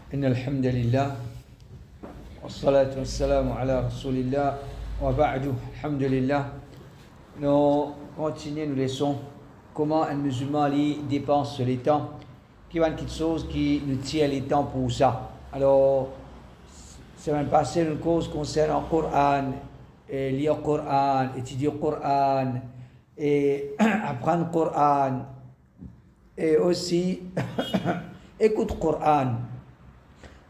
إن الحمد لله والصلاة والسلام على رسول الله وبعد الحمد لله. Nous continuons, nous laissons comment un musulman dépense le temps, qui va quelque chose qui nous tient le temps pour ça. Alors, semaine passée, une cause concernant le Coran, et lire le Coran, étudier le Coran, et apprendre le Coran, et aussi écouter le Coran.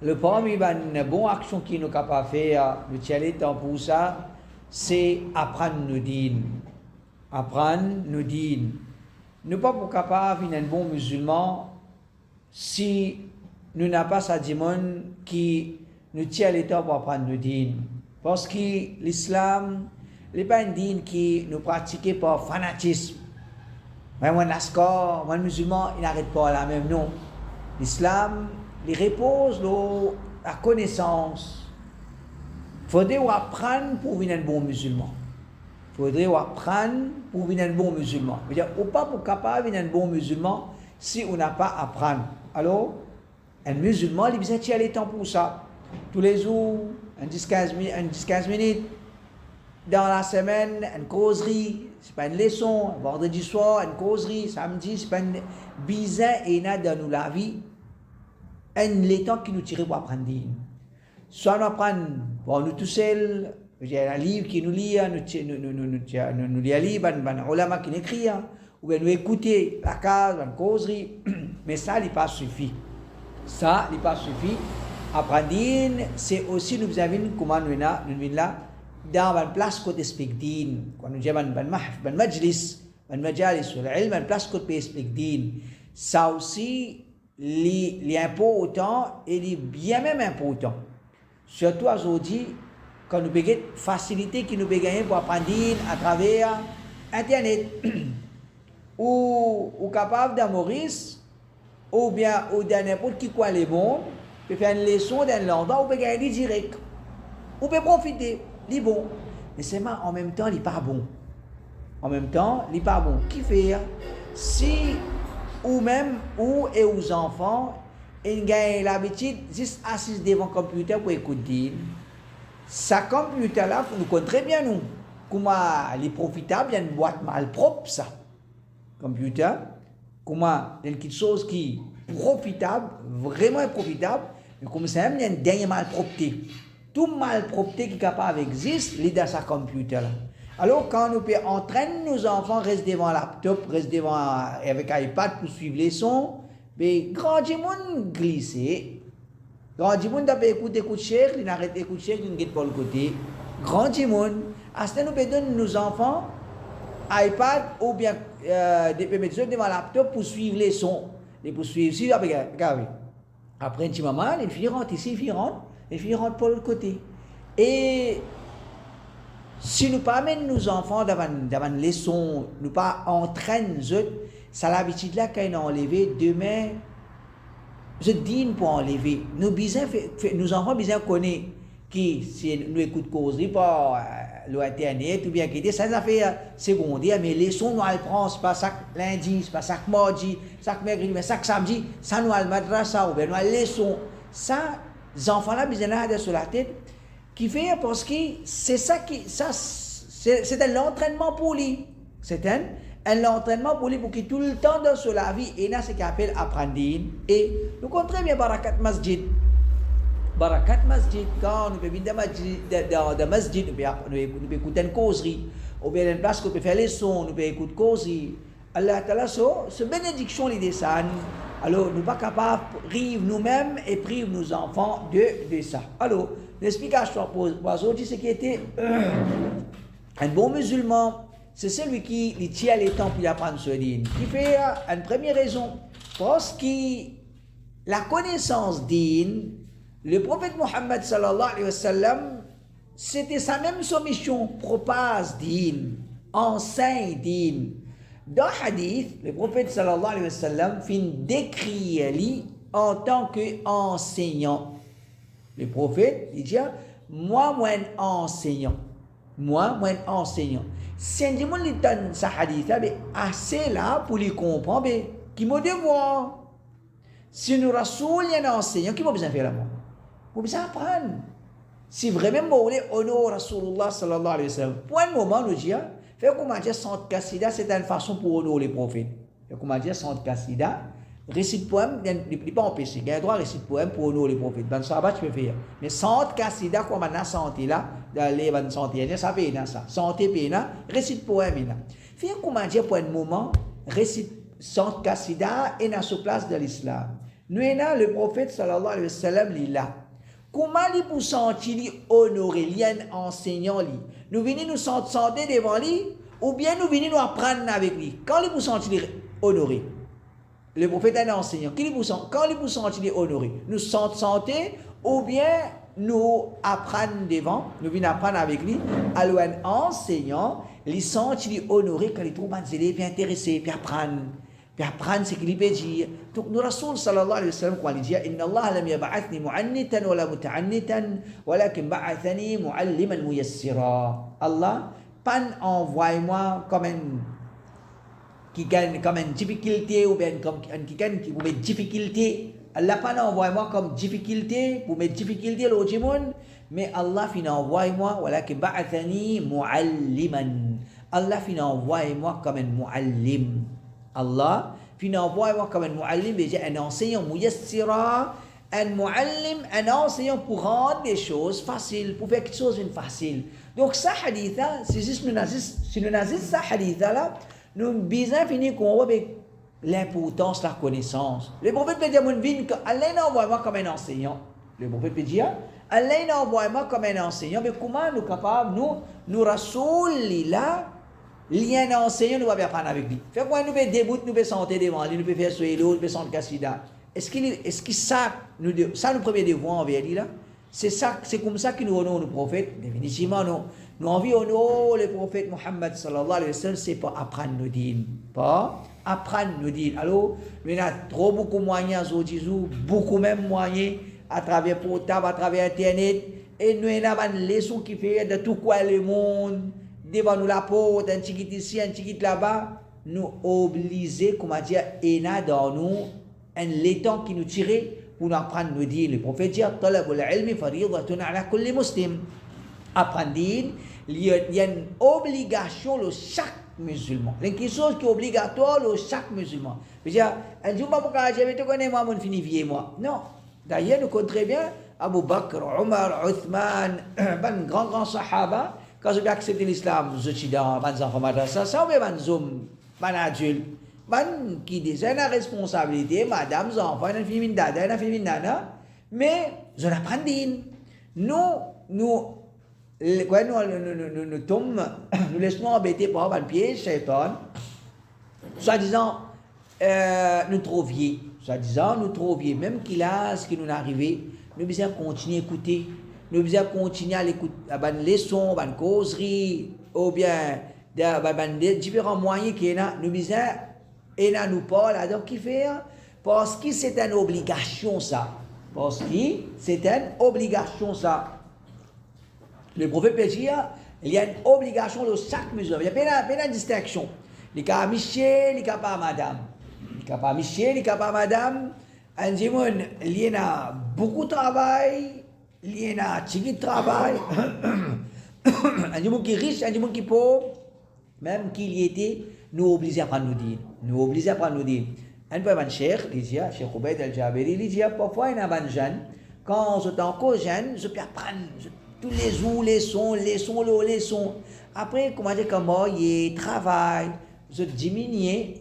Le premier bonne action qui nous capable de faire, nous tient le temps pour ça, c'est apprendre nos dînes. Apprendre nos dînes. Nous pas pour capable d'être un bon musulman si nous n'avons pas ça dimon qui nous tient le temps pour apprendre nos dînes. Parce que l'islam n'est pas un dîne qui nous pratique par fanatisme. Même un askar, un musulman, il n'arrête pas là même, non. L'islam, il repose la connaissance. Il faudrait apprendre pour devenir un bon musulman. Il faudrait apprendre pour devenir un bon musulman. On ne pas pour capable de devenir un bon musulman si on n'a pas à apprendre. Alors, un musulman, il a besoin de aller temps pour ça. Tous les jours, 10-15 minutes. Dans la semaine, une causerie, c'est pas une leçon. Vendredi soir, une causerie. Samedi, c'est pas une bizarre et dans nous la vie. Les temps qui nous tirent pour apprendre. Soit nous apprenons pour nous tout seuls, il y a un livre qui nous lit, nous lit un livre, un ulama qui nous écrit, ou bien nous écouter la case, une causerie, mais ça n'est pas suffit. Ça n'est pas suffit. Apprendre, c'est aussi nous avons comment nous venons là, dans une place côté spectine, quand nous avons un majlis, un majalis, une place côté spectine, ça aussi, l'important et les bien même important. Surtout aujourd'hui, quand nous avons une facilité qui nous gagne pour apprendre à travers Internet, ou capable d'un Maurice, ou bien ou d'un n'importe qui quoi les bons, peut faire une leçon d'un l'endroit, ou peut gagner direct, ou peut profiter, les bons. Mais c'est en même temps, il n'est pas bon. En même temps, il n'est pas bon. Qui fait si ou même et aux enfants, ils gagnent l'habitude juste assis devant le computer pour écouter. Ça computer là, nous connaissons très bien nous. Comment il est profitable, il y a une boîte malpropre ça. Computer, comment il y a quelque chose qui est profitable, vraiment profitable, mais comme ça, il y a une dernière malpropreté. Tout malpropreté qui est capable d'exister, il est dans sa computer là. Alors, quand nous entraîner nos enfants, rester devant laptop, rester devant avec iPad pour suivre les sons, mais grand monde glisser. Grand monde d'après écouter cher, il n'arrête d'écouter cher, il ne guette pas le côté. Grand monde, à ce temps, nous pouvons donner nos enfants iPad ou bien des mettre devant laptop pour suivre les sons. Et pour suivre, si, regardez. Après un petit moment, les filles rentrent ici, les filles rentrent pas de l'autre côté. Et si nous pas amenons nos enfants devant une leçon, nous pas entraînons eux, ça l'habitude là quand ils ont enlevé, demain, je dîne pour enlever. Nos enfants bien connaissent qui, si nous écoutons causerie par l'internet ou bien qui ça fait secondaire, mais les leçons nous elles prennent, c'est pas chaque lundi, c'est pas chaque mardi, chaque mercredi, mais chaque samedi, ça nous elles madrasa ou bien nous elles leçons. Ça, les enfants là bien là sur la tête. Qui fait parce que c'est ça c'est un entraînement pour lui. C'est un entraînement pour lui pour qu'il tout le temps dans la vie et là c'est ce qu'on appelle apprendre. Et nous connaissons très bien Barakat Masjid. Barakat Masjid, quand nous venons dans Masjid, nous pouvons écouter une causerie, ou bien une place où nous pouvons faire les sons, nous pouvons écouter une causerie. Allah Ta'ala, ce bénédiction les descend. Alors, nous ne sommes pas capables de priver nous-mêmes et priver nos enfants de ça. Alors, l'explication pour aujourd'hui, c'est qu'il était un bon musulman, c'est celui qui tient les temps pour apprendre ce dîne. Qui fait une première raison, parce que la connaissance dîne, le prophète Mohammed sallallahu alayhi wa sallam, c'était sa même mission, propage dîne, enseigne dîne. Dans le hadith, le prophète sallallahu alayhi wa sallam fin décrire lui en tant qu'enseignant. Le prophète, il dit, moi, un enseignant. Moi, un enseignant. Si on dit, il ce hadith, assez là pour lui comprendre, qui m'a devoir. Si nous Rasoul, il y a un enseignant, qui va besoin faire là-bas? Vous besoin apprendre. Si vraiment vous voulez honorer Rasulullah sallallahu alayhi wa sallam, pour un moment, nous disons, faire comment dire, sans Kassida, c'est une façon pour honorer les prophètes. Faire comment dire, sans Kassida, récit de poème, il n'est pas empêché. Il y a un droit à récit de poème pour honorer les prophètes. Dans le sabbat, tu peux faire. Mais sans Kassida, comme on a santé là, dans les bonnes santé, ça fait ça. Santé, récit de poème, là. Faire comment dire, pour un moment, récit sans Kassida est dans sa place de l'islam. Nous, le prophète sallallahu alayhi wa sallam, il est là. Comment il peut sentir honorer, il y a un enseignant, nous venons nous sentir devant lui, ou bien nous venons nous apprendre avec lui. Quand il peut sentir honorer, le prophète est un enseignant. Quand il peut sentir honorer, nous sentir, ou bien nous apprendre devant, nous venons apprendre avec lui, alors un enseignant, il sentir honorer quand il trouve un élève puis intéressé, puis apprendre. Puis apprendre ce qu'il peut dire. Donc, nous, Rasoul sallallahu alayhi wa sallam, quand il dit, Inna Allah lam yab'athni mu'annitan wa la muta'annitan, walakin ba'athani mu'alliman muyassira. Allah, pas envoie-moi comme une difficulté, ou bien comme quelqu'un qui vous met difficulté. Allah pas envoie-moi comme difficulté, pour mettre difficulté l'autre monde, mais Allah fin envoie-moi, walakin ba'athani mu'alliman. Allah fin envoie-moi comme un mu'allim. Allah, puis envoie-moi comme un mu'allim, un enseignant muyassira, un mu'allim, un enseignant pour rendre les choses faciles, pour faire quelque chose de facile. Donc, ça hadith, c'est juste si nous avons ça hadith là, nous besoin finir qu'on avec l'importance de la connaissance. Le prophète peut dire, que Allah envoie-moi comme un enseignant. Le prophète peut dire, Allah envoie-moi comme un enseignant, mais comment nous sommes capables, nous Rasoul, là, lien enseignant, nous va apprendre avec lui. Fait quoi, nous pouvons débout, nous pouvons sentir devant lui, nous pouvons faire soyer l'eau, nous pouvons sentir Kassida. Est-ce que ça, nous premier devoir envers lui là? C'est comme ça que nous honorons le prophète. Définitivement, nous envions le prophète Muhammad sallallahu alayhi wa sallam, c'est pas apprendre nos dînes. Pas apprendre nos dînes. Alors, nous avons beaucoup de moyens aujourd'hui, beaucoup même moyens à travers portable, à travers Internet, et nous avons une leçon qui fait de tout quoi le monde. Devant nous la porte, un petit ici, un petit là-bas, nous obliger, comment dire, et là dans nous, un l'étang qui nous tire pour nous apprendre nos dînes. Le prophète dit, talabul ilmi faridatun ala kulli muslim. Apprendre dînes, il y a une obligation de chaque musulman. Il y a quelque chose qui est obligatoire de chaque musulman. Je veux dire, un jour, je te connais, moi, mon fini vieux, moi. Non. D'ailleurs, nous connaissons très bien Abu Bakr, Omar, Uthman, un grand sahaba. Quand je vais accepter l'islam, je suis dans les enfants madrasa, ça ou bien les hommes, les adultes, qui disent la responsabilité, madame, les enfants, les filles, dada, les filles, nana, mais je n'apprends pas. Nous tombons, nous laissons embêter par un piège, shaitan, soi-disant, nous trop vieux, même qu'il a ce qui nous est arrivé, nous devons continuer à écouter. Nous devons continuer à l'écouter, à les leçons, à les causeries, ou bien différents moyens qu'il y a. Nous devons nous parler. Donc, qui fait? Parce que c'est une obligation, ça. Parce que c'est une obligation, ça. Le prophète peut dire, il y a une obligation de chaque musulman. Il n'y a pas de distinction. Les cas Michel, les cas pas madame. Les cas pas Michel, les cas pas madame. Il y a beaucoup de travail. Il y a un petit travail, un monde qui est riche, un monde qui est pauvre, même qu'il y était, nous obligés à prendre nos dînes. Nous obligés à prendre nos dînes. Un peu un cheikh, il dit, Cheikh Oubaid al-Jabiri, il dit, parfois il y a un jeune, quand je suis encore jeune, je peux apprendre tous les jours, les sons. Après, comment dire, comment il travaille, je diminue et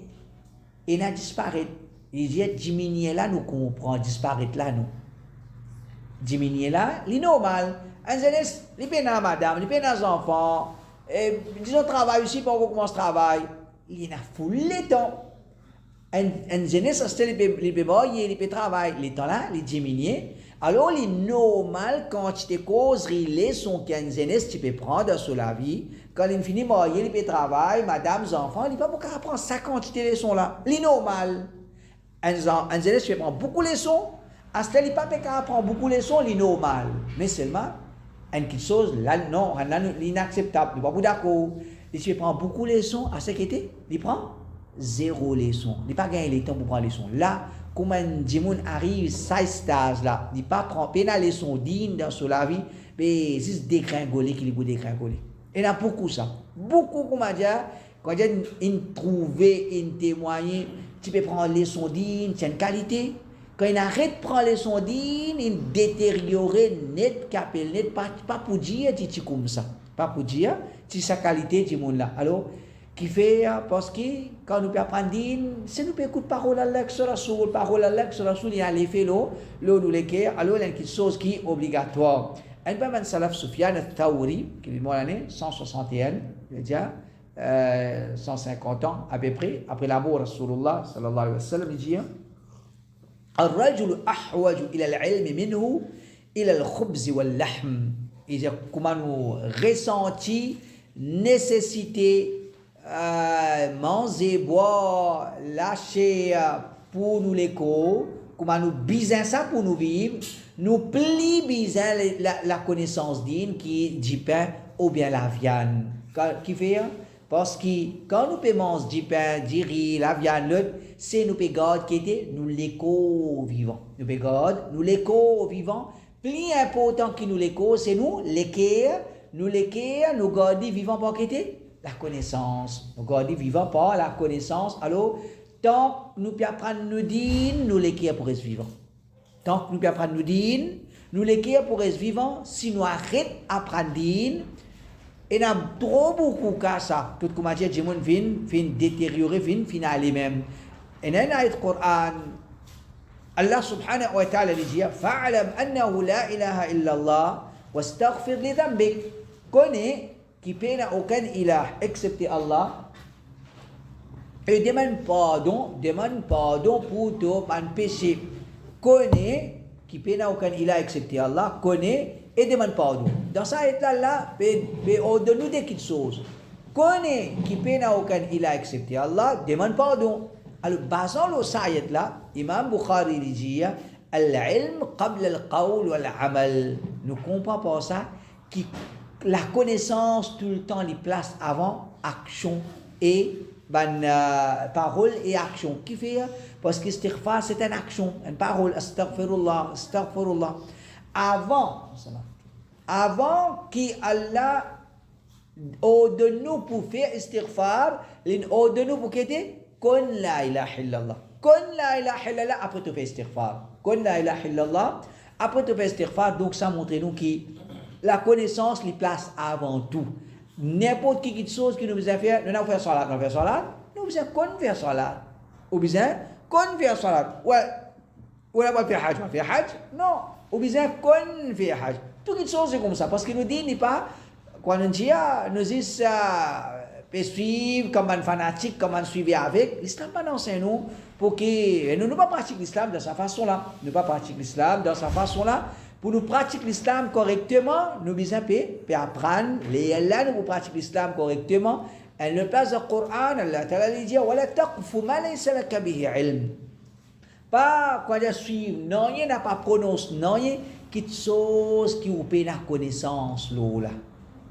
il disparaît. Il dit, diminuer là, nous comprenons, disparaître là, nous. Diminuer là, c'est normal. Un jeunesse, il peut dans madame, il peut dans les enfants. Disons, travail aussi, pour qu'on commence à travailler. Il y a full les temps. Un jeunesse, il peut voyer, il peut travailler. Les temps là, il diminue. Alors, il est normal quand tu te causes, les sons qu'un jeunesse, tu peux prendre sur la vie. Quand il finit de voyer, il peut travailler, madame, les enfants, il ne peut pas beaucoup apprendre ça quantité de leçons là. C'est normal. Un jeunesse, tu peux prendre beaucoup de leçons. À ce n'est pas qu'à apprendre beaucoup de leçons, c'est normal. Mais seulement, quelque chose, là, non, c'est inacceptable. Il n'est pas d'accord. Et si tu prends beaucoup de leçons, à ce qui était, il prend zéro leçon. Il pas gagné le temps pour prendre leçon. Là, comment Dimoun arrive à ce stage là, il pas prend la leçon digne dans la vie, mais c'est dégringoler qu'il est dégringoler. Et il y a beaucoup ça. Beaucoup comment dire, quand il trouve, il témoigne, tu peux prendre leçon digne, c'est une qualité. Quand il arrête de prendre leçon digne, il détériore net, capel net, pas pour dire, tu comme ça. Pas pour dire, c'est sa qualité du monde là. Alors, qui fait, parce que quand nous apprenons, si nous écoutons parole Allah sur la soul, parole Allah sur la soul, il y a l'effet l'eau, nous l'équerre, alors il y a quelque chose qui est obligatoire. Un peu de Salaf Soufiane al-Tawri, qui est mort l'année 161, déjà 150 ans à peu près, après la mort de Rasulullah sallallahu alayhi wa sallam, il dit الرجل أحوج إلى العلم منه إلى الخبز واللحم. Il dit comment nous ressentons nécessité manger, boire, lâcher pour nous l'écho, comment nous besoin ça pour nous vivre, nous plie besoin la connaissance digne qui est du pain ou bien la viande. Qui fait parce que quand nous manger du pain, du riz, la viande, l'autre, c'est nous garder qui était nous l'écho vivant. Nous garder nous l'écho vivant. Plus important que nous l'écho, c'est nous l'équerre, nous garder vivant par qui était la connaissance. Nous garder vivant par la connaissance. Alors, tant que nous pouvons apprendre nous dire, nous l'équerre pour être vivant. Tant que nous pouvons apprendre nous dire, nous l'équerre pour être vivant. Si nous arrêtons d'apprendre dire, et n'a trop beaucoup cas ça. Tout comme dit, Jimon vient détériorer, vient aller même. Et dans l'ayat du Coran, Allah subhanahu wa ta'ala dit fa'alam annahu la ilaha illallah wastaghfir li dhanbik. Connais qu'il n'y a aucun ilah excepté Allah et demande pardon pour ton péché. Connais qu'il n'y a aucun ilah excepté Allah, connais et demande pardon. Dans ça ayat-là, ordonne-nous des petites choses. Connais qu'il n'y a aucun ilah excepté Allah, demande pardon. Alors, basant le sayet là, Imam Bukhari dit Al-ilm qabla al-qawl wal-amal. Nous comprenons par ça que la connaissance tout le temps les place avant action et parole et action. Qui fait parce que istighfar c'est une action, une parole, astaghfirullah. Avant qu'Allah ordonne-nous pour faire istighfar, ordonne-nous pour qu'aider Kon la ilaha illallah. Kon la ilaha illallah après tu fais istighfar. Kon la ilaha illallah après tu fais istighfar. Donc ça montre nous que la connaissance les place avant tout. N'importe quelle chose que nous faisons faire, nous faisons salat, nous faisons kon faire salat. Ou bien kon faire salat. Ou là pas faire hajj, non. Ou bien kon faire hajj. Toutes les choses c'est comme ça parce que nous dit n'est pas quand on dit nous dit peut suivre comme un fanatique, comme un suivi avec. L'islam pas enseigne nous pour que nous ne pas pratiquer l'islam de sa façon-là. Nous pas pratiquer l'islam de sa façon-là. Pour nous pratiquer l'islam correctement, nous besoin de apprendre. Les là nous pratiquer l'islam correctement. Et le place du Coran, Allah Ta'ala dit ولا تقف ما ليس لك به علم. Pas quand je suis non, il n'a pas prononcé non, quelque chose qui vous paye la connaissance là.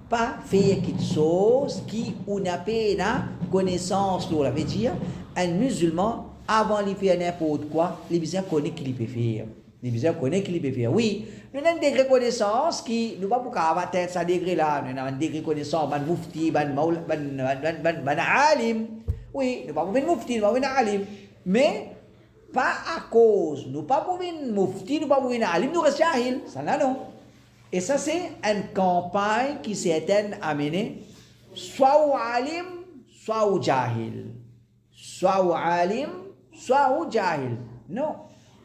Pas faire quelque chose qui ou n'a pas la connaissance là. Veut dire un musulman avant de faire n'importe quoi, il besoin connaître qu'il peut faire. Il besoin connaître qu'il peut faire. Oui, nous avons un degré de connaissance qui nous pas pour avoir tête ça degré là, nous avons un degré de connaissance ban mufti, ban alim. Oui, nous pas pour venir mufti, nous pas venir alim. Mais pas à cause, nous pas pour venir mufti, nous pas pour venir alim, nous restons jahil. Ça là non. Et ça, c'est une campagne qui s'est amenée, soit au alim, soit au jahil. Soit au alim, soit au jahil. Non.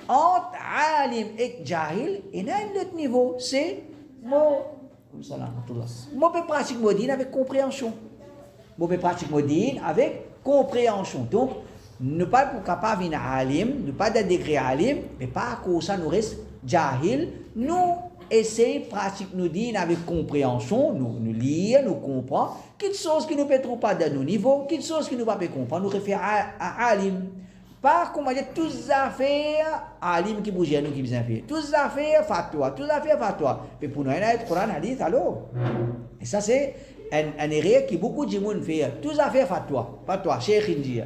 Entre alim et jahil, il y a un autre niveau. C'est moi peux pratiquer modine avec compréhension. Moi peux pratiquer modine avec compréhension. Donc, ne pas pour capable venir alim, ne pas de degré alim, mais pas à cause ça nous reste jahil. Nous essayer de pratiquer nos dînes avec compréhension, nous lire, nous comprendre, quelque chose qui ne peut trop pas dans nos niveaux, quelque chose qui ne va pas comprendre, nous réfère à alim. Pas comment dire, toutes les affaires, alim qui bouge, nous qui besoin faire. Toutes les affaires, fatwa, toutes les affaires, fatwa. Mais pour nous, il y a le Coran, hadith, alors. Et ça, c'est un erreur qui beaucoup de monde fait. Tous à faire fatwa, Cheikh India.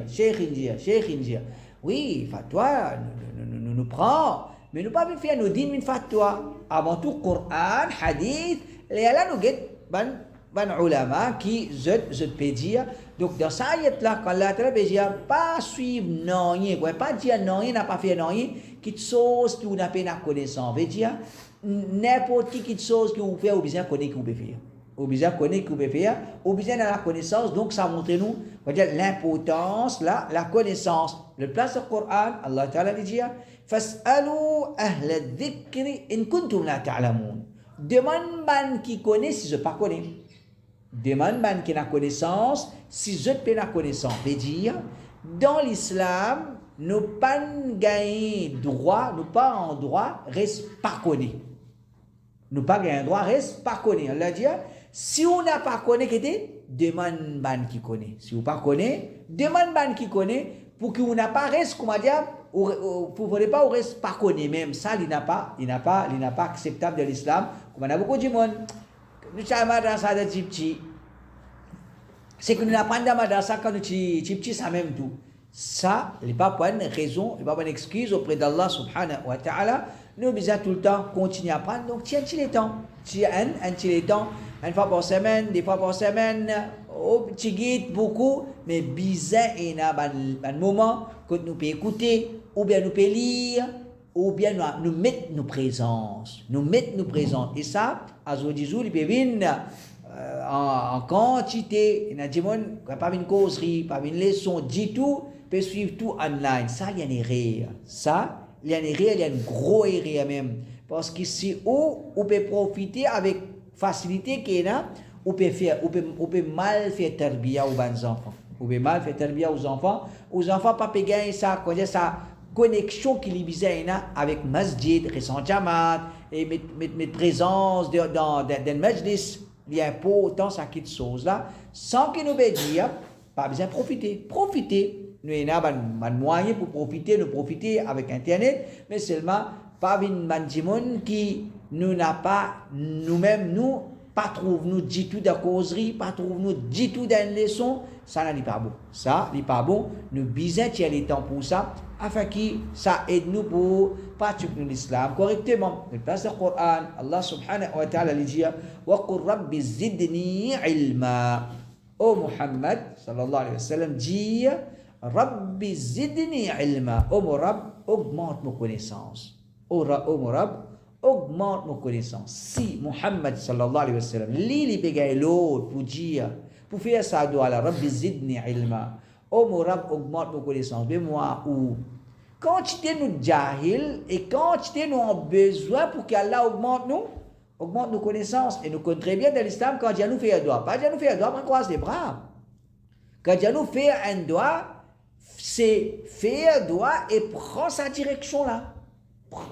Oui, fatwa, nous prend, mais nous pas faire nos 10 000 fatwa. Avant tout, Coran, Hadith, et là nous get ban ulama qui je peux dire. Donc dans ça ayat là, quand Allah peut dire pas suivre non rien, pas dire non rien, n'a pas fait non rien, quelque chose qui vous n'a pas la connaissance. Veut dire n'importe qui quelque chose que vous faites, vous besoin connaître que vous pouvez faire. Vous besoin connaître que vous pouvez faire, vous besoin de la connaissance. Donc ça montre nous, on va dire l'importance là, la connaissance. Le place du Coran, Allah Ta'ala dit fas'alu ahla dhikri in kuntum la ta'lamun. Demande ban qui connaît si je pas connais. Demande ban qui n'a connaissance si je peux la connaissance. Veut dire dans l'islam, nous pas gagner droit, nous pas en droit reste pas connaître. Nous pas gagner droit reste pas connaître. Allah dit si on n'a pas connaît qu'était demande ban qui connaît. Si vous pas connaît, demande ban qui connaît pour que vous n'a pas reste comment dire pour pas reste pas connaît même ça il n'a pas acceptable de l'islam. Comme on a beaucoup de monde nous sommes madrasa de Tipchi. C'est que nous n'apprenons dans madrasa quand nous Tipchi ça même tout. Ça, il n'y a pas une raison, il n'y a pas une excuse auprès d'Allah subhanahu wa ta'ala. Nous besoin tout le temps continuer à apprendre. Donc tiens les temps. Les temps. Une fois par semaine, des fois par semaine, au petit guide beaucoup, mais bizarre il y a un moment que nous pouvons écouter, ou bien nous pouvons lire, ou bien nous mettre nos présences. Et ça, à Zodizou, il peut venir en quantité. Il y a des gens qui n'ont pas une causerie, pas une leçon, dit tout, peut suivre tout online. Ça, il y a une erreur. Il y a une grosse erreur même. Parce qu'ici, on peut profiter avec facilité qu'il y a, on peut mal faire tarbiya aux enfants. On peut mal faire tarbiya aux enfants. Aux enfants, pas gagner ça, ça connexion qui est avec masjid, récent jamaat, et mettre présence dans le majlis, il y a important ça qui chose là, sans que nous dire, pas besoin de profiter. Nous avons un moyen pour profiter avec Internet, mais seulement pas une mandimon qui nous n'a pas, nous-mêmes, nous, pas trouve nous dit tout de causerie, pas trouve nous dit tout d'une leçon, ça n'est pas bon. Ça n'est pas bon. Nous besoin de les temps pour ça, afin que ça aide nous pour pratiquer l'islam correctement. Le place du Coran, Allah subhanahu wa ta'ala dit wa qur rabbi zidni ilma. Oh Muhammad sallallahu alayhi wa sallam dit Rabbi zidni ilma. Oh mon Rabb, augmente nos connaissances. Oh mon Rabb, augmente nos connaissances. Si Muhammad sallallahu alayhi wa sallam lit les bégayes l'autre pour dire, pour faire ça doit la Rabbi zidni ilma. Oh mon Rabb, augmente nos connaissances. Mais moi, où quantité nous jahil et quantité nous avons besoin pour qu'Allah augmente nos connaissances. Et nous connaissons très bien dans l'islam quand Dieu nous fait un doigt. Pas Dieu nous fait un doigt, on croise les bras. Quand Dieu nous fait un doigt, c'est faire un doigt et prend sa direction là.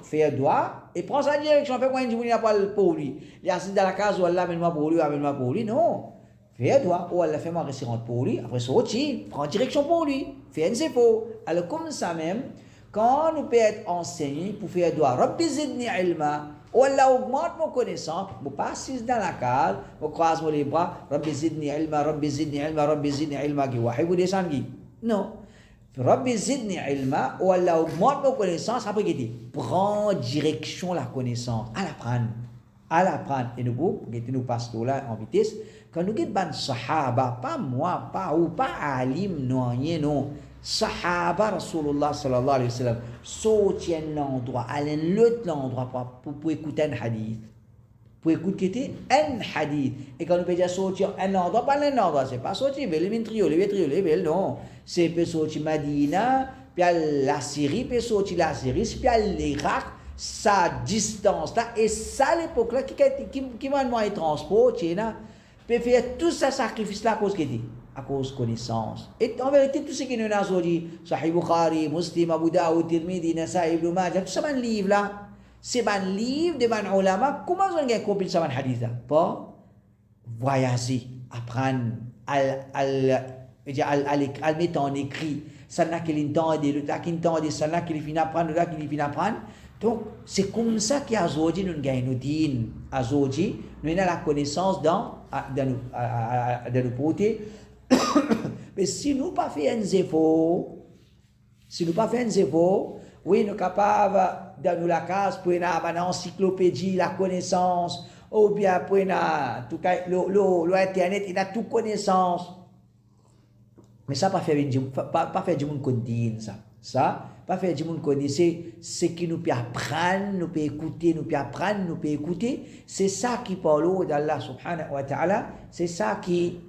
Fait un doigt et prend sa direction. Fait quoi, il n'y a pas pour lui. Il est assis dans la case où Allah amène-moi pour lui. Non. Fais un doigt. Ou Allah fait-moi rester pour lui. Après, sorti, prend direction pour lui. Fais un zépo. Alors, comme ça même, quand nous pouvons être enseignés pour faire un doigt, Rabbi zidni ilma. Ou Allah augmente mon connaissance. Je ne pas assis dans la case. Je croise les bras. Rabbi zidni ilma. Rabbi zidni ilma. Vous descendez. Non. Rabbi zidni ilma, ou Allah augmente nos connaissances, après qu'il dit, prends direction la connaissance, à l'apprendre. Et nous passons là en vitesse, quand nous avons des sahaba, pas moi, pas ou, pas alim, non, non, sahaba Rasulullah sallallahu alayhi wa sallam, sortir l'endroit, aller l'autre endroit pour écouter un hadith. Pour écouter un hadith. Et quand nous pouvons dire sortir un endroit, pas un endroit, c'est pas sortir vers le trio, non. C'est peut sortir Madina, puis la Syrie, puis sortir la Syrie, puis l'Irak, sa distance là, et ça l'époque là, qui m'a demandé transport, puis faire tout ça sacrifice là à cause à cause connaissance. Et en vérité, tout ce qui nous a dit, Sahih Bukhari, Muslim, Abu Daoud, Tirmidhi, Nasa'i, Ibn Majah, tout ça, un livre là. C'est un livre de un ulama. Comment on a compris ça, un hadith là? Pas voyager, apprendre, à mettre en écrit. Ça n'a qu'il entend, ça n'a qu'il finit apprendre, là qu'il finit apprendre. Donc, c'est comme ça qu'aujourd'hui nous gagnons nos dînes. Aujourd'hui, nous avons la connaissance dans nos côtés. Mais si nous pas fait un effort, oui, nous sommes capables dans nous la case pour une encyclopédie, la connaissance, ou bien pour l'internet, il a toute connaissance. Mais ça, pas faire du monde qu'on dit ça. Ça, pas faire du monde qu'on dit, c'est qui nous peut apprendre, nous peut écouter, nous peut apprendre, nous peut écouter. C'est ça qui parle d'Allah subhanahu wa ta'ala. C'est ça qui,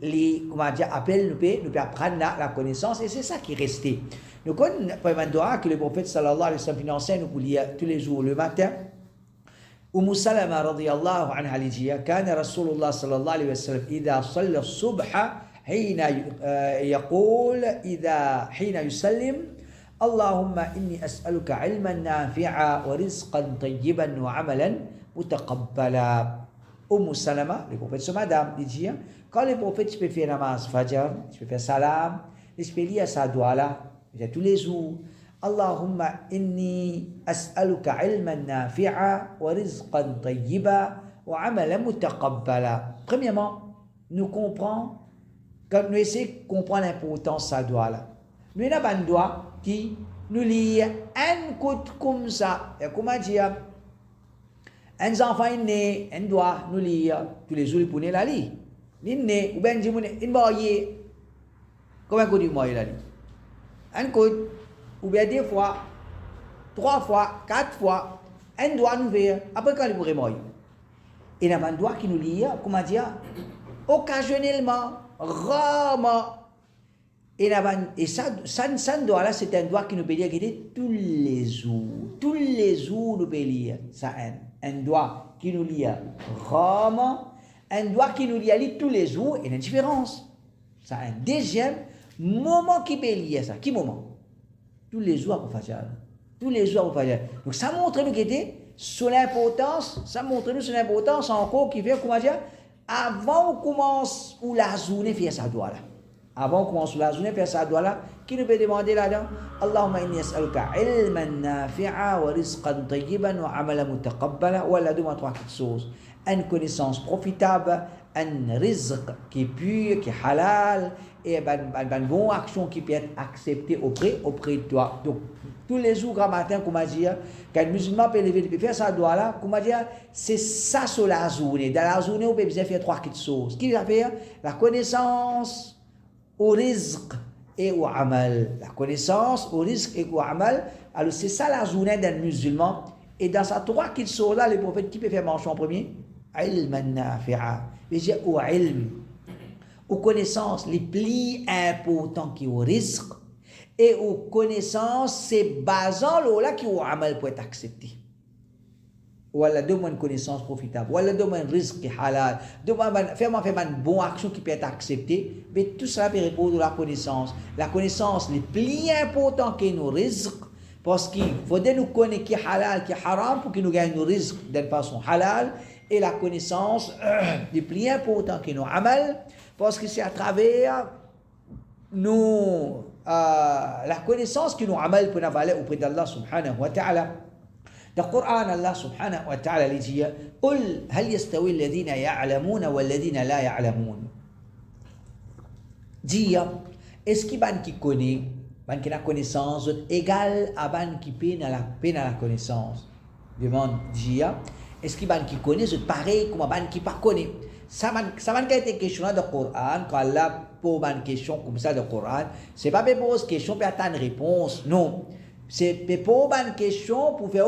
appelle, nous peut apprendre la connaissance et c'est ça qui est resté. Nous connaissons un doigt que le prophète sallallahu alayhi wa sallam enseigne nous pour lire tous les jours le matin. أم سلمة رضي الله عنها لجيا كان رسول الله صلى الله عليه وسلم إذا صلى الصبح حين يقول حين يسلم اللهم إني أسألك علما نافعا ورزقا طيبا وعملا متقبلا. Salama, le prophète, c'est madame, il dit, quand le prophète, tu peux faire namaz fajr, tu peux faire salam, tu peux lire sa doigt là, tous les jours. Allahumma inni as'aluka ilman nafi'a wa rizqan tayyiba wa amalan mutaqabbala. Premièrement, nous comprenons, quand nous essayons de comprendre l'importance de sa doigt là. Nous avons un doigt qui nous lit un coup comme ça. Et comment dire, un enfant né, un doigt nous lit tous les jours pour la lit. Il né, ou bien il moye. Comment on dit moye la lit? Un coup. Ou bien deux fois, 3 fois, 4 fois, un doigt nous fait, après quand il pourrait mourir. Il y a un doigt qui nous lie, comment dire, occasionnellement, rarement. Et ça doigt là, c'est un doigt qui nous peut lire tous les jours nous peut lire. Ça un doigt qui nous lie rarement, un doigt qui nous lie tous les jours, et une différence. Ça un deuxième moment qui peut lire ça. Qui moment? Tous les jours pour Fajr. Tous les jours pour Fajr. Donc ça montre nous son importance, encore qui fait, comment dire, avant qu'on commence ou la journée faire sa doigt là. Avant qu'on commence la journée faire sa doigt là, qui nous peut demander là-dedans? Allahumma inni as'aluka ilman nafi'a wa rizqan tayyiban wa amalan mutaqabbala. Ou Allah demande 3 choses. Une connaissance profitable, un rizq qui est pur, qui est halal, et une bonne action qui peut être acceptée auprès de toi. Donc, tous les jours, grand matin, comment dire, quand un musulman peut lever, peut faire sa doigt là, comment dire, c'est ça sur la journée. Dans la journée, on peut bien faire 3 choses. Qui va faire? La connaissance, au rizq et au amal. La connaissance, au rizq et au amal. Alors, c'est ça la journée d'un musulman. Et dans ces 3 choses là, le prophète, qui peut faire mention en premier? Ilman nafi'a. Et j'ai au ilm, aux connaissances les plus importantes qui au risque et aux connaissances c'est basant là qui au amal pour être accepté. Ou alors demande une connaissance profitable, ou alors demande un risque qui est halal, faire une bonne action qui peut être acceptée, mais tout cela peut répondre à la connaissance. La connaissance les plus importantes qui est nos risques, parce qu'il faudrait nous connaître qui est halal, qui est haram pour que nous gagnons nos risques d'une façon halal. Et la connaissance les plus importants que nos amal, parce que c'est à travers la connaissance que nos amal peut avoir auprès d'Allah subhanahu wa ta'ala. Dans le Coran, Allah subhanahu wa ta'ala dit قل هل يستوي الذين يعلمون والذين لا يعلمون. Dit est-ce qu'il y a qui connaît, qui a la connaissance égale à ban qui peine à la connaissance? Demande dit est-ce qu'il y a qui connaît, c'est pareil comme un qui ne connaît. Ça m'a été question dans le Coran, quand Allah pose une question comme ça dans le Coran, ce n'est pas pour poser une question pour attendre une réponse, non. C'est pour poser une question pour faire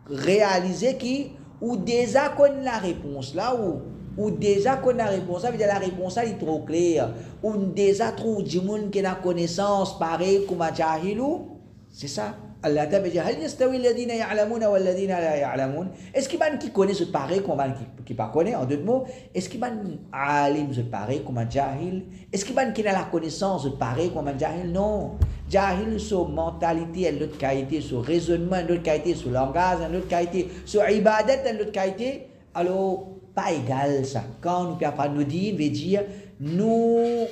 réaliser ou déjà connaît la réponse là, ou déjà connaît la réponse, ça veut dire la réponse est trop claire, ou déjà trouve du monde qui a la connaissance pareil comme un jahilou, c'est ça. Allah Ta'ala dit هل يستوي الذين يعلمون والذين لا يعلمون. Est-ce qu'il y a qui connaît ce pareil comme un qui pas connaît? En d'autres mots, est-ce qu'il y a un alim ce pareil comme un jahil? Est-ce qu'il y a qui a la connaissance ce pareil comme un jahil? Non. Jahil sur mentalité, une autre qualité, sur raisonnement, une autre qualité, sur langage, une autre qualité, sur ibadat, une autre qualité. Alors, pas égal ça. Quand nous apprendre nous dire, veut dire nous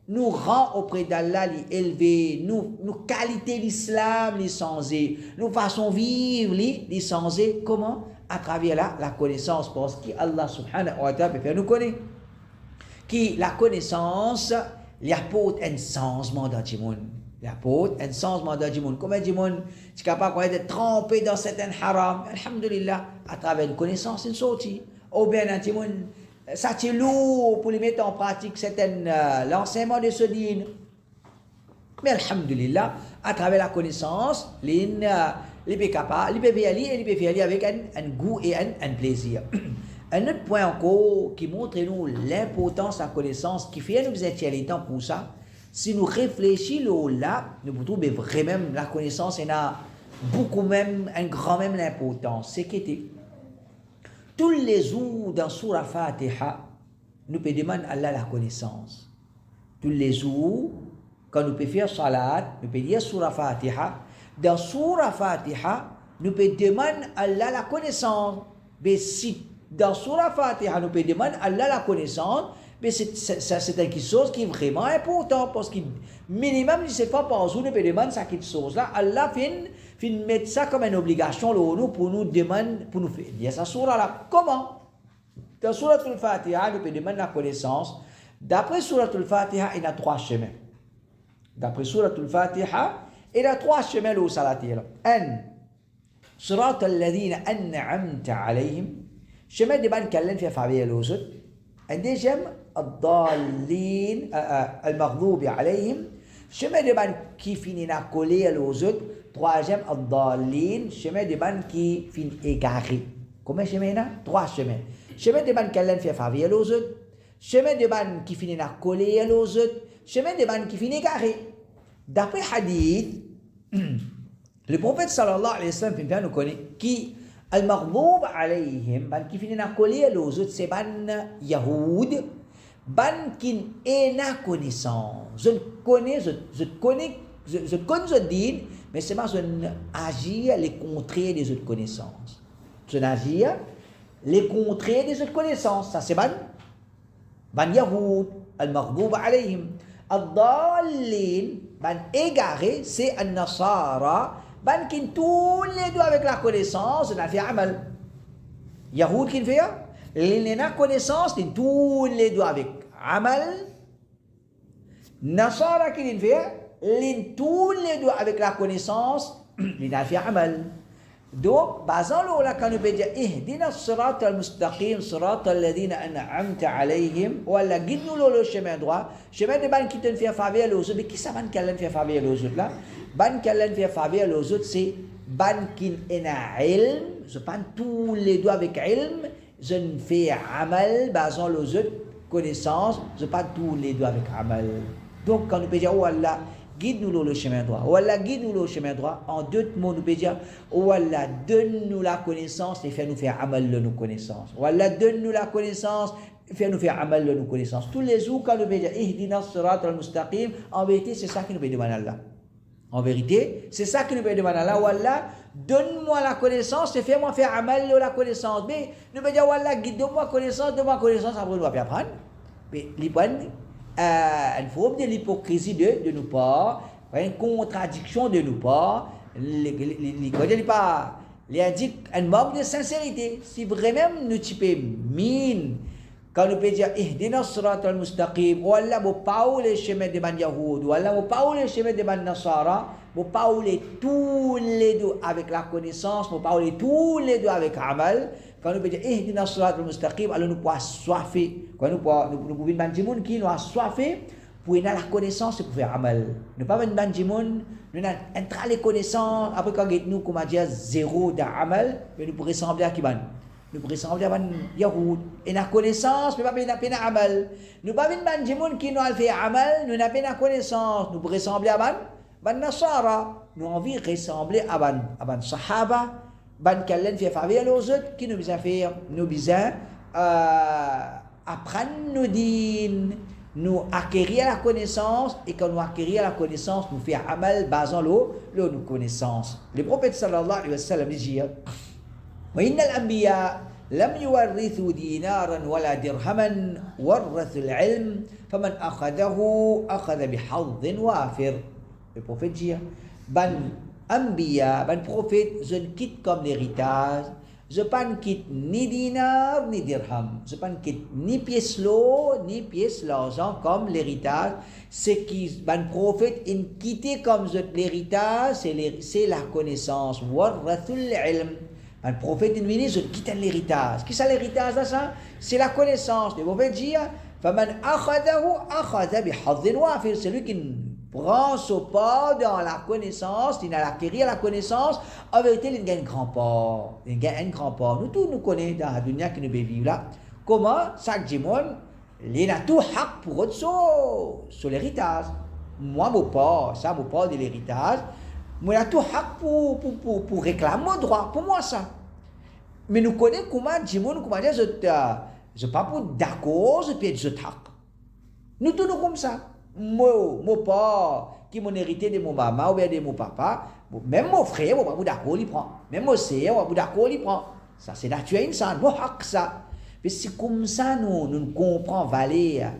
nous rend auprès d'Allah l'élevé, nous qualité l'islam les sensé, nous façon vivre les sensé, comment? À travers la connaissance, parce qu'Allah subhanahu wa ta'ala peut faire nous connaître. Qui la connaissance, il apporte un changement dans le monde. Il apporte un changement dans le monde. Comment le monde est capable de tremper dans certains haram, alhamdulillah, à travers une connaissance, une sortie. Ou bien dans le monde, ça c'est lourd pour les mettre en pratique l'enseignement de ce dîne. Mais alhamdulillah, à travers la connaissance, les peut capable, les peut faire aller avec un goût et un plaisir. Un autre point encore qui montre nous l'importance de la connaissance, qui fait nous être les temps pour ça, si nous réfléchissons là, nous pouvons trouver vraiment la connaissance et a beaucoup même, un grand même l'importance. C'est que tous les jours dans Surah Fatiha, nous pouvons demander à Allah la connaissance. Tous les jours, quand nous pouvons faire salat, nous pouvons lire Surah Fatiha. Dans Surah Fatiha, nous pouvons demander à Allah la connaissance. Mais si dans Surah Fatiha, nous pouvons demander à Allah la connaissance, mais c'est quelque chose qui est vraiment important, parce que minimum 17 fois par jour, nous pouvons demander cette chose-là. Allah fait mettre ça comme une obligation pour nous demander, pour nous faire. Il y a cette surah-là. Comment? Dans Surah Al-Fatiha, nous pouvons demander la connaissance. D'après Surah Al-Fatiha, il y a 3 chemins. D'après Surah Al-Fatiha, il y a 3 chemins au salatir. Un, Surat al-Ladina an'amta alayhim. Chemin de ban kallen fi faveur aux autres. Un deuxième, الضالين المغضوب عليهم. Chemin de ban qui finit à coller aux autres. Troisième, الضالين. Chemin de ban qui finit égaré. Combien de chemins là? 3 chemins. Chemin de ban kallen fi faveur aux autres. Chemin de ban qui finit à coller aux autres. Chemin de ban qui finit égaré. D'après hadith, le prophète sallallahu alayhi wa sallam nous connaît qui al-maghdoub alayhim, ban qui finit à coller aux autres, c'est ban yahoud, ban qui n'a connaissance. Je connais ce din, mais c'est pas agir les contraires des autres connaissances. Je agir les contraires des autres connaissances. Ça c'est ban yahoud, al-maghdoub alayhim. Al-dallin, ban égaré, c'est al-nasara, ban qui tous les deux avec la connaissance, on a fait amal. Yahoud qui fait, il n'a connaissance, tous les deux avec amal. Nasara qui fait, tous les deux avec la connaissance, il a fait amal. Donc, basant là quand nous dire ihdina as-sirat al-mustaqim, sirat alladhina an'amta alayhim, ou Allah guide-nous le chemin droit, chemin de ban qui te fait faveur aux autres. Mais qui ça ban qui fait faveur aux autres là? Ban qui fait faveur aux autres, c'est ban qui n'a ilm, je prends tous les doigts avec ilm, je ne fais amal, basant aux autres connaissances, je prends tous les doigts avec amal. Donc, quand nous peut dire oh Allah, guide-nous le chemin droit. Oh Allah, guide-nous le chemin droit. En deux mots, nous pouvons dire, oh Allah, donne-nous la connaissance et fais-nous faire amal de nos connaissances. Oh Allah, donne-nous la connaissance et fais-nous faire amal de nos connaissances. Tous les jours, quand nous pouvons dire, ihdina as-sirat al-mustaqim, en vérité, c'est ça que nous pouvons demander à Allah. En vérité, c'est ça que nous pouvons demander à Allah. Oh Allah, donne-moi la connaissance et fais-moi faire amal de la connaissance. Mais nous pouvons dire, oh Allah, guide-moi la connaissance, après nous va pas apprendre. Mais les une forme de l'hypocrisie de nos parts, une contradiction de nos parts, les indique un manque de sincérité. Si vraiment nous typons mine, quand nous pouvons dire, ihdina as-sirat al-mustaqim, ou Allah, vous parlez le chemin de ban Yahoud, ou Allah, vous parlez le chemin de ban Nasara, vous parlez tous les deux avec la connaissance, vous parlez tous les deux avec amal. Quand nous pouvons dire, ihdina as-sirat al-mustaqim, alors nous pouvons assoiffer. Quand nous pouvons dire, banjimoun qui nous assoiffer pour avoir la connaissance et pour faire amal. Nous pas venir banjimoun, nous avons les connaissances, après quand nous, comme on dit, zéro d'amal, mais nous pourrions ressembler à qui ban? Nous pourrions ressembler à Yahoud. Et la connaissance, mais pas bien à amal. Nous pas venir banjimoun qui nous a fait amal, nous n'avons pas la connaissance. Nous pourrions ressembler à ban Nasara. Nous avons envie de ressembler à ban Sahaba. Ban kallen fait faveur aux autres qui nous besoin faire nous besoin apprendre nos dînes, nous acquérir la connaissance, et quand nous acquérir la connaissance nous faire amal basant nos connaissances. Le prophète sallallahu alayhi wa sallam dit wa innal anbiya لم يورثوا دينارا ولا درهما ورثوا العلم فمن أخذه أخذ بحظ وافر. Le prophète dit, ban Ambiya, ban prophète, je ne quitte comme l'héritage, je ne quitte ni dinar ni dirham, je ne quitte ni pièce l'eau ni pièce l'argent comme l'héritage. C'est qui, ban prophète, il quitte comme l'héritage, c'est la connaissance. Warrathul ilm. Un prophète, il dit, je quitte l'héritage. Qu'est-ce que l'héritage là, ça? C'est la connaissance. Le prophète dit, فَمَنْ أَخَذَهُ أَخَذَ بِحَظٍ وَافِرٍ. C'est lui qui prend ce pas dans la connaissance, il a acquérir la connaissance, en vérité, il gagne un grand pas. Il gagne un grand pas. Nous tous nous connaissons dans la dunya qui nous vivons là. Comment, chaque dimanche, il a tout haq pour autre chose, sur l'héritage. Moi, mon pas, ça, mon pas de l'héritage, moi, il a tout haq pour réclamer mon droit, pour moi, ça. Mais nous connaissons comment, dimanche, comment dire, je pas pour d'accord, je peux être je haq. Nous tous nous comme ça. Mon père qui m'a hérité de mon maman ou bien de mon papa, même mon frère, mon d'accord, il prend. Même mon sœur, mon d'accord, il prend. Ça, c'est naturel, ça, mon haq, ça. Mais c'est comme ça, nous comprenons, valeur,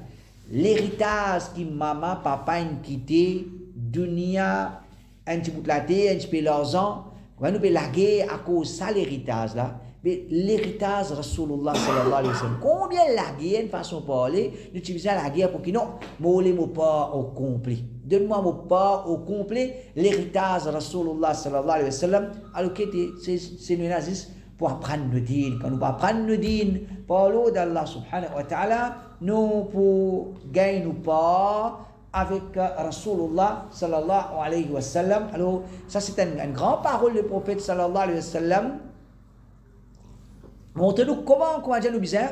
l'héritage que maman, papa, ont quitté, dunia, un petit bout de la terre, un petit peu l'argent, quand nous pouvons laguer à cause de ça, l'héritage, là. Mais l'héritage Rasulullah sallallahu alayhi wa sallam, combien la guerre, une façon de parler, nous utilisons la guerre pour qu'il non, moi, mon pas au complet. Donne-moi mon pas au complet, l'héritage Rasulullah sallallahu alayhi wa sallam, alors que c'est nous nazis pour apprendre le din. Quand nous apprenons le din, par l'eau d'Allah subhanahu wa ta'ala, nous pour gagner nos pas avec Rasulullah sallallahu alayhi wa sallam. Alors, ça c'est une grande parole du prophète sallallahu alayhi wa sallam. Montre-nous comment dire nous bizarre,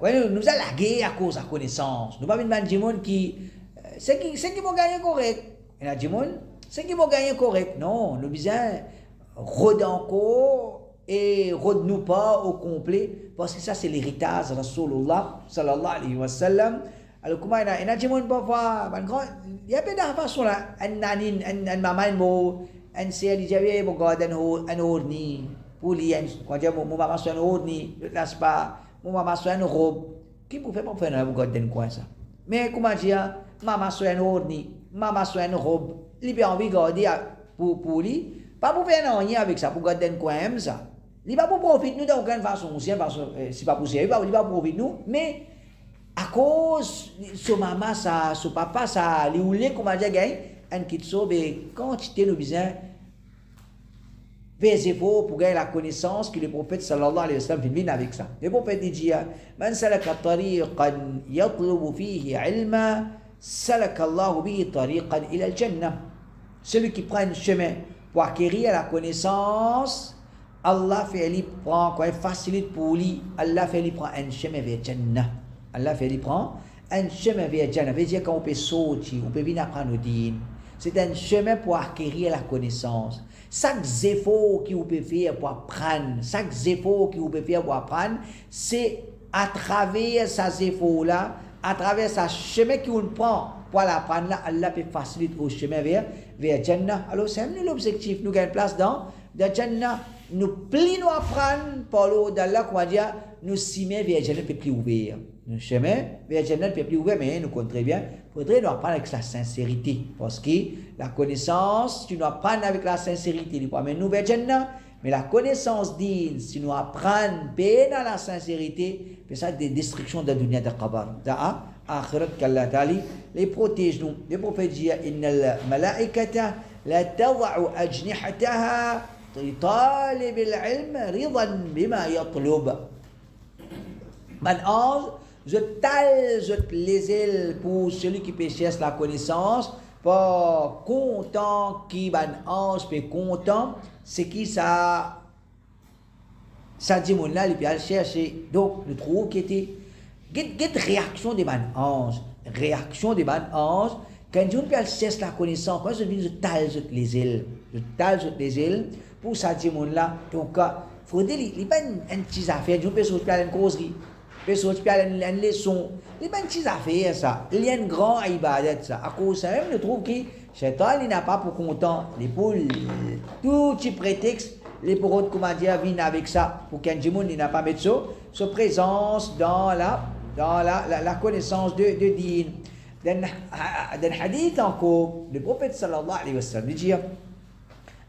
nous a lagué à cause de la connaissance. Nous pas une des gens qui, c'est qui vont gagner correct. Il y a des gens, c'est qui vont gagner correct. Non, nous bizarre, rôde encore et rôde nous pas au complet, parce que ça c'est l'héritage de Rasulullah sallallahu alayhi wa sallam. Alors comment il y a des gens parfois, il y a pas de façon là, un maman, un sœur, il y avait un orni. Pour lui, quand je mon maman soit un orni, le laisse pas, mon maman soit une robe. Qui peut faire pour faire un garden quoi ça? Mais comment dire, maman soit un orni, maman soit une robe, il peut envie de garder pour lui, pas pour faire un rien avec ça, pour garder un coin ça. Il va pas profiter nous d'aucune façon, c'est pas possible, il va profiter nous, mais à cause de maman, ça, son papa, ça, les oulés, comment dire, un qui sauve, quantité de besoin. Fais effort pour gagner la connaissance que le prophète sallallahu alayhi wa sallam vient avec ça. Le prophète dit, Man salaka tariqan yatlubu fihi ilma, salaka Allahu bihi tariqan ila al-jannah. Celui qui prend un chemin pour acquérir la connaissance, Allah fait lui prend, quand il facilite pour lui, Allah fait lui prendre un chemin vers Jannah. Allah fait lui prendre un chemin vers Jannah. Ça veut dire qu'on peut sortir, on peut venir apprendre le din. C'est un chemin pour acquérir la connaissance. Chaque effort que vous pouvez faire pour apprendre, chaque effort que vous pouvez faire pour apprendre, c'est à travers ces efforts-là, à travers ce chemin que vous prend pour l'apprendre, là, Allah peut faciliter au chemin vers Jannah. Alors, c'est l'objectif. Nous gagnons place dans Jannah. Nous plions à apprendre par l'eau d'Allah, comment dire, nous simons vers Jannah peut plus ouvert. Nous chemin vers Jannah peut plus ouvert, mais nous comptons très bien. Il faudrait nous apprendre avec la sincérité. Parce que la connaissance, tu nous apprends avec la sincérité, il peut amener nous vers Jannah. Mais la connaissance digne, si nous apprenons bien dans la sincérité, c'est ça des destructions de la dunya de Qabar. Da'a, akhirat qu'Allah Ta'ali, les protège nous. Les prophètes disent, Innal malaikata la tada'u ajnihataha talib al-ilm ridan bima yatlub. Man ange, je les ailes pour celui qui peut chercher la connaissance, pas content qui ban ange peut content, c'est qui ça dit mon là, il peut aller chercher. Donc, le trouve qui était réaction des ban anges, quand je peux aller chercher la connaissance, quand je viens je tale les ailes, pour ça dit mon là, donc, il faudrait, il n'y a pas une petite affaire, je peux aller une causerie. Personne qui a une leçon, il n'y a pas une petite affaire ça, il y a une grande ibadat ça. À cause de ça, même, je trouve que Shaitan, il n'a pas pour content, les poules, tout petit prétexte, les paroles, comment dire, viennent avec ça. Pour qu'un monde n'a pas mettre ça, sa présence dans la connaissance de din. Dans hadith encore, le prophète sallallahu alayhi wa sallam dit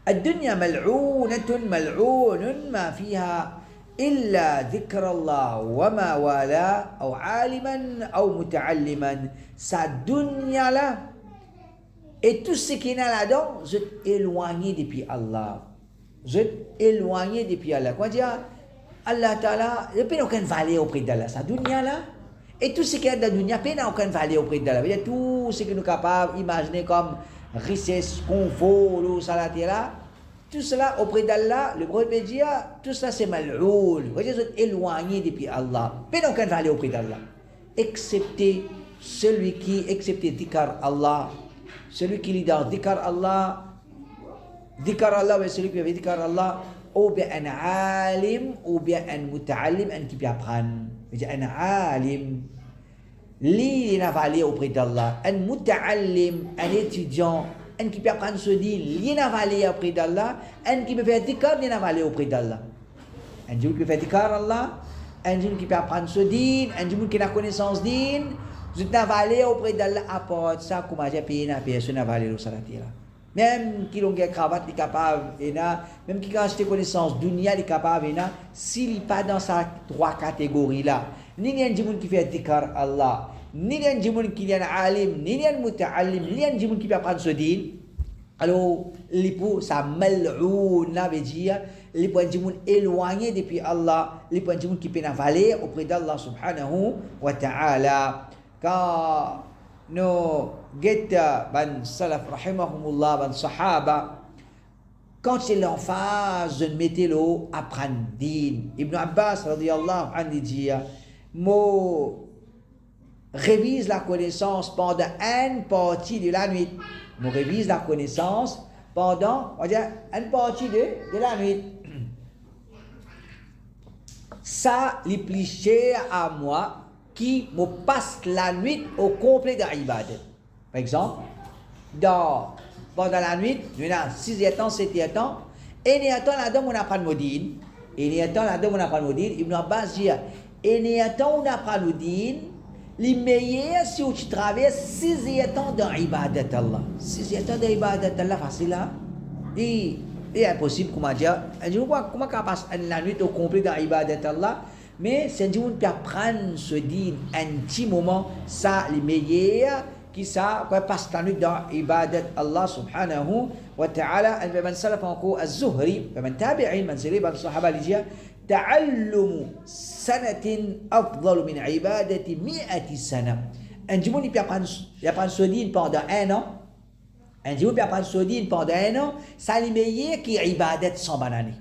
الدنيا ملعونة ملعون ما فيها إلا ذكر الله وما والاه أو عالما أو متعلما. Sa dunya là et tout ce qui est là-dedans, vous êtes éloigné depuis Allah. Vous êtes éloigné depuis Allah. Comment dire? Allah Ta'ala, il n'y a aucune valeur auprès d'Allah. Sa dunya là, et tout ce qui est dans la dunya, il n'y a aucune valeur auprès d'Allah. Il y a tout ce que nous sommes capables d'imaginer comme richesse, confort, là, tout cela auprès d'Allah, le prophète dit, tout ça c'est mal'oul. Vous êtes éloigné depuis Allah. Il n'y a aucune valeur auprès d'Allah. Excepté celui qui, excepté dhikr Allah, celui qui lit dans dhikr Allah, ouais, celui qui fait dhikr Allah, ou bien un alim, ou bien un muta'allim, un qui peut apprendre. Un alim, lit la valeur auprès d'Allah. Un muta'allim, un étudiant, un qui peut apprendre ce din, lit la valeur auprès d'Allah. Un qui peut faire dhikr, lit la valeur auprès d'Allah. Un qui peut faire dhikr Allah, un qui peut apprendre ce din, un qui a la connaissance din, vous êtes valeur auprès d'Allah, apporte ça, comment j'ai payé la personne à valeur au salatir. Même qui l'ont cravate, il est capable, même qui a acheté connaissance, dunya, il est capable, s'il n'est pas dans sa trois catégories là, ni il y a un qui fait dhikr Allah, ni il y a un qui est un alim, ni il y a un muta'allim, ni il y a un qui peut apprendre ce din, alors, l'époux, ça mal'oun, là, veut dire, les points de monde éloignés depuis Allah, les points de monde qui peuvent avaler auprès d'Allah subhanahu wa ta'ala. Quand nous guettons ban salaf rahimahumullah, ban sahaba, quand c'est l'emphase de mettre l'eau à prendre din, Ibn Abbas radiyallahu anhu dit, moi révise la connaissance pendant une partie de la nuit. Moi révise la connaissance pendant, on va dire, une partie de la nuit. Ça, les plus cher à moi, qui me passe la nuit au complet de l'ibadat. Par exemple, pendant la nuit, il y a 6 temps, 7 temps, et il y a temps là-dedans, on apprend le din, et il y a temps là-dedans, on apprend le din, Ibn Abbas dit, et il y a temps, on apprend le din, les meilleurs si tu traverses 6 temps dans l'ibadat Allah. 6 temps dans l'ibadat Allah, facile là. Et impossible, comment dire, comment qu'on passe la nuit au complet dans l'ibadat Allah. Mais c'est un jour qui apprend ce din un petit moment, ça, les meilleurs qui ça, quoi, passe la nuit dans ibadat Allah subhanahu wa ta'ala. Et ben salaf encore az-Zuhri, ben tabi'in, ben zéri, ben sahaba li dire, ta'allumu sanatin afdalu min ibadati mi'ati sana. Un jour il peut apprendre ce din pendant un an. Un jour il peut apprendre ce din pendant un an, ça les meilleurs qui ibadat 100 bananes.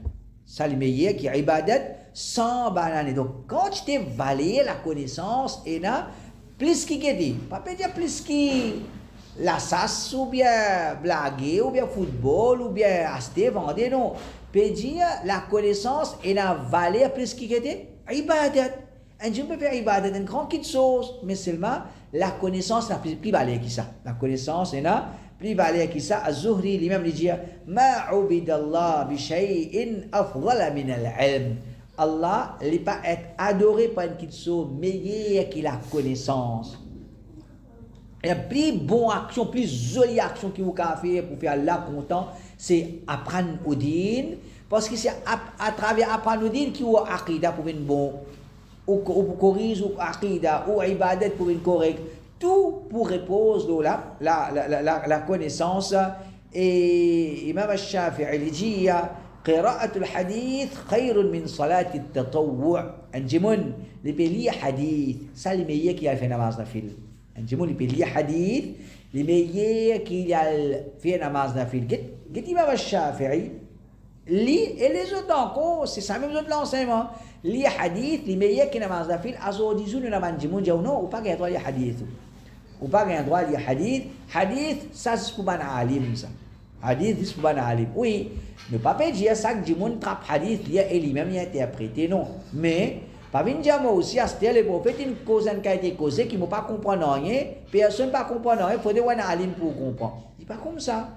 Ça les meilleurs qui ibadat 100 bananes. Donc, quand tu t'es valé la connaissance, et là, plus qui dit, pas peut dire plus qui la sasse, ou bien blaguer, ou bien football, ou bien acheter, vendre, non. Peut dire la connaissance et la valeur plus qui dit, ibadat. Un jour, on peut faire ibadat, une grande petite chose, mais seulement la connaissance n'a plus valeur que ça. La connaissance est là. Plus valeur que ça, Az-Zuhri lui-même lui dit Ma ubidallah bi shay'in afdala min al-ilm. Allah n'est pas être adoré par une petite chose meilleure que la connaissance. Et la plus bonne action, plus jolie action que vous pouvez faire pour faire Allah content, c'est apprendre au din. Parce que c'est à travers apprendre au din que vous avez aqidah pour une bonne, ou corrige ou aqidah, ou ibadat pour une correcte. Tout pour reposer la connaissance. Et Imam al-Shafi'i dit قراءة الحديث خير من صلاة التطوع. الجمون اللي بيلي حديث سالي مية كي في نماز نفيل. الجمون اللي بيلي حديث اللي مية كي في نماز نفيل. قلت إمام الشافعي لي et les autres encore c'est ça même autres l'enseignement li hadith li meilleur qui namaz nafil azo dizun na manjimun jawno ou pas gain droit li hadith ou pas gain droit li hadith ça c'est pour ban alim ça hadith c'est pour ban alim oui ne pas dire ça que jimun trap hadith li et lui-même il a interprété non mais pas venir dire moi aussi à ce le prophète une cause qui a été causée qui ne pas comprendre rien personne pas comprendre rien faut des wan alim pour comprendre c'est pas comme ça.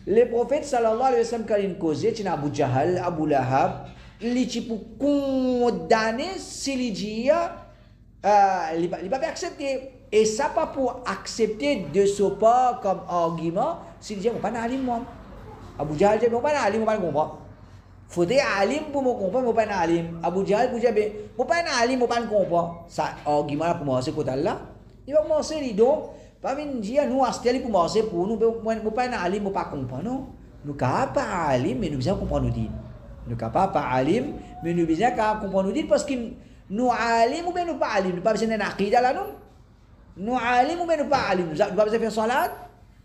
Les prophètes sallallahu alayhi wa sallam quand ils causaient, tu as Abu Jahal, Abu Lahab, ils pour condamner si ils disent, ils pas accepter. Et ça pas pour accepter de ce pas comme argument, s'ils disent, on pas alim moi. Abu Jahal dit, on pas alim, on pas comprendre. Faudrait alim pour me comprendre, on pas alim. Abu Jahal pour dire, on pas alim, on pas comprendre. Ça argument là pour moi, c'est quoi là? Il va commencer les donc. Pas venir dire nous astel pour manger pour nous pas alim pas comprendre non nous capable pas alim mais nous besoin comprendre nous dit nous capable pas alim mais nous besoin comprendre nous dit parce que nous alim ou bien nous pas alim nous pas besoin d'un aqida là non nous alim ou bien nous pas alim nous pas besoin faire salat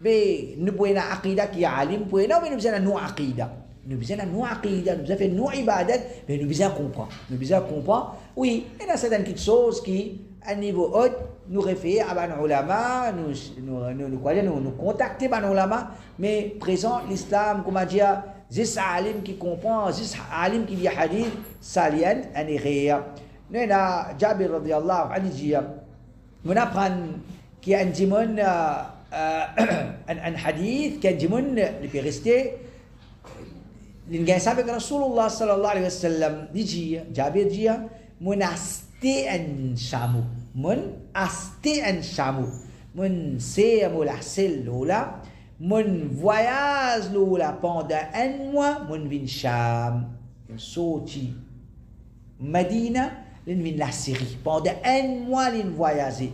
mais nous pouvons une aqida qui est alim pour non mais nous besoin nous aqida nous besoin nous aqida nous besoin faire nous ibadat mais nous besoin comprendre oui il y a certaines petites choses qui à niveau haut, nous référer à nos ulama, nous contacter nos ulama, mais présent l'islam, comment dire, zis alim qui comprend, zis alim qui lit hadith, salien, en réel. Nous avons Jabir radiyallahu anhu dit, nous apprenons qu'il y a un hadith, qu'il y a un peut rester, l'ingénieur avec Rasulullah sallallahu alayhi wa sallam, dit, Jabir dit, mon asti en shamu. Mun asti en shamu. Mun se la sel lola. Mun voyage lola pendant un mois. Mun vin sham. Sorti Medina. L'in vin la Syrie. Pendant un mois, l'in voyagé.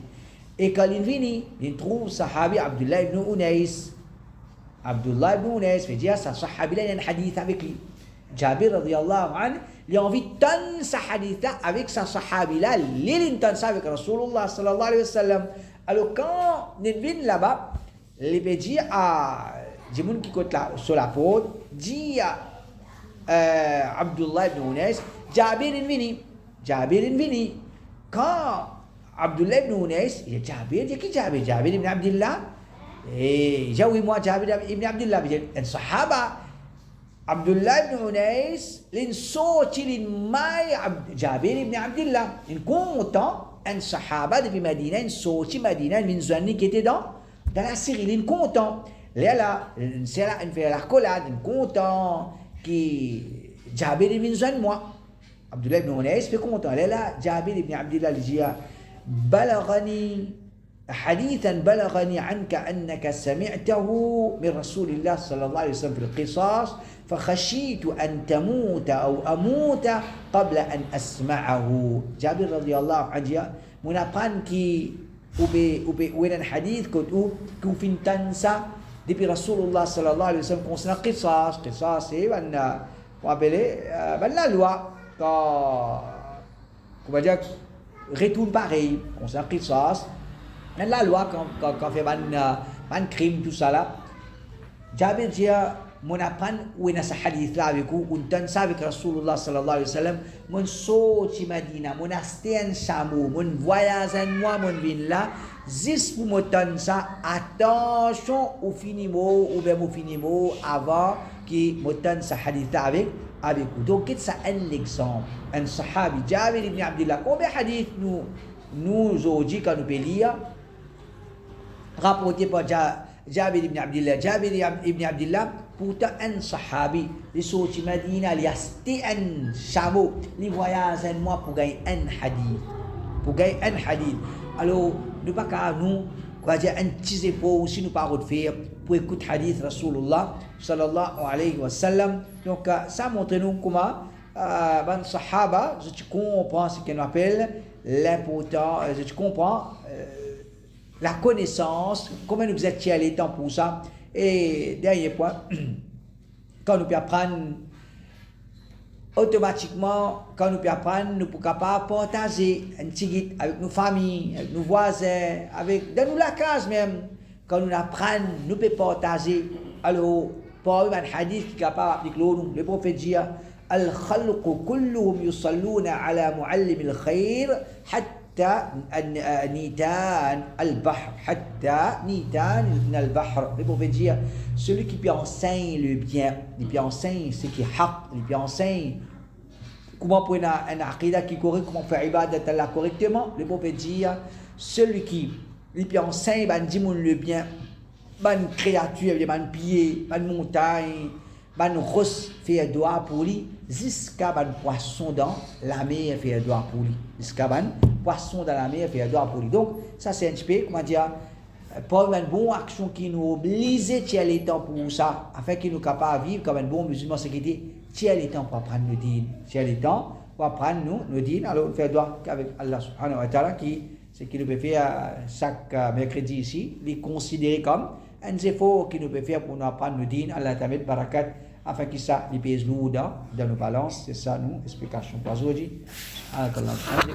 Et quand l'in vini, l'in trouve sahabi Abdullah ibn Unais. Abdullah ibn Unais fait dire ça sahabi là, il y a un hadith avec lui. Jabir radiyallahu anhu. Il a envie de tenir sa hadith avec sa sahabi là, il tenir ça avec Rasulullah sallallahu alayhi wa sallam. Alors quand il vient là-bas, il veut dire à des gens qui côté sur la porte, dit à Abdullah ibn Unais, Jabir in vini. Quand Abdullah ibn Unais, il dit Jabir, il dit qui Jabir? Jabir ibn Abdullah. Et j'ai oui moi Jabir ibn Abdullah, un sahaba. Abdullah ibn Unais, l'in sorti l'in mai Jabir ibn Abdullah. In content, un sahaba depuis Medina, in sorti Medina, une zone qui était dans la Syrie, l'in content. Là, c'est là, il fait la collade, in content, qui Jabir ibn zone moi. Abdullah ibn Unais fait content. Là, Jabir ibn Abdullah, il dit, بلغني حديثا بلغني عنك أنك سمعته من رسول الله صلى الله عليه وسلم في القصاص فخشيت أن تموت أو أموت قبل أن أسمعه. جابر رضي الله عنه من أبان كي وين الحديث كنت في تنسى depuis Rasulullah sallallahu alayhi wa sallam concernant qisas. Qisas c'est la loi quand on va dire retourne pareil concernant qisas. La loi quand fait un crime tout ça là. Jabir dit mon apprend où est ce hadith là avec vous, on donne ça avec Rasulullah sallallahu alayhi wa sallam, mon sorti Medina, mon asté en Chamou, mon voyage en moi, mon vin là, juste pour me donner ça, attention au finimo, ou bien au finimo avant qui me donne ce hadith là avec vous. Donc c'est un exemple, un sahabi, Jabir ibn Abdullah, combien de hadiths nous aujourd'hui quand nous lire, rapporté par Jabir ibn Abdullah. Jabir ibn Abdullah, pourtant un sahabi, les sorti Medina, les asté un chameau, les voyages en moi pour gagner un hadith. Pour gagner un hadith. Alors, nous pas qu'à nous, quoi dire, un petit effort si nous pas faire pour écouter hadith Rasulullah sallallahu alayhi wa sallam. Donc, ça montre nous comment, ben, sahaba, je comprends ce qu'on appelle l'important, je comprends, la connaissance, comment nous êtes allés temps pour ça. Et dernier point, quand nous pouvons apprendre, automatiquement, quand nous pouvons apprendre, nous pouvons partager un petit avec nos familles, avec nos voisins, dans nous la case même. Quand nous apprenons, nous pouvons partager. Alors, pour un hadith qui est capable d'appliquer l'eau, le prophète dit الخلق كلهم يصلون على معلم الخير حتى نيتان البحر حتى نيتان من البحر. Le prophète dit celui qui enseigne le bien, il peut enseigner ce qui est haq, il peut enseigner comment prendre un aqidah qui est correct, comment faire ibadat Allah correctement. Le prophète dit celui qui peut enseigner le bien, ban créature, ban pied, ban montagne, ban rosse fait doigt pour lui, jusqu'à ban poisson dans la mer fait doigt pour lui. Jusqu'à ban poisson dans la mer fait doigt pour lui. Donc, ça c'est un petit peu, comment dire, pas une bonne action qui nous oblige à tirer les temps pour ça, afin qu'il nous capable de vivre comme un bon musulman, c'est qu'il dit, tirer les temps pour apprendre le din, tirer les temps pour apprendre nous, le din, alors on fait doigt avec Allah subhanahu wa ta'ala qui, c'est qu'il nous peut faire chaque mercredi ici, les considérer comme un effort qu'il nous peut faire pour nous apprendre le din, Allah ta'ala barakat, afin que ça, les pèse lourd dans nos balances, c'est ça, nous, explication pour aujourd'hui. Allah ta'ala,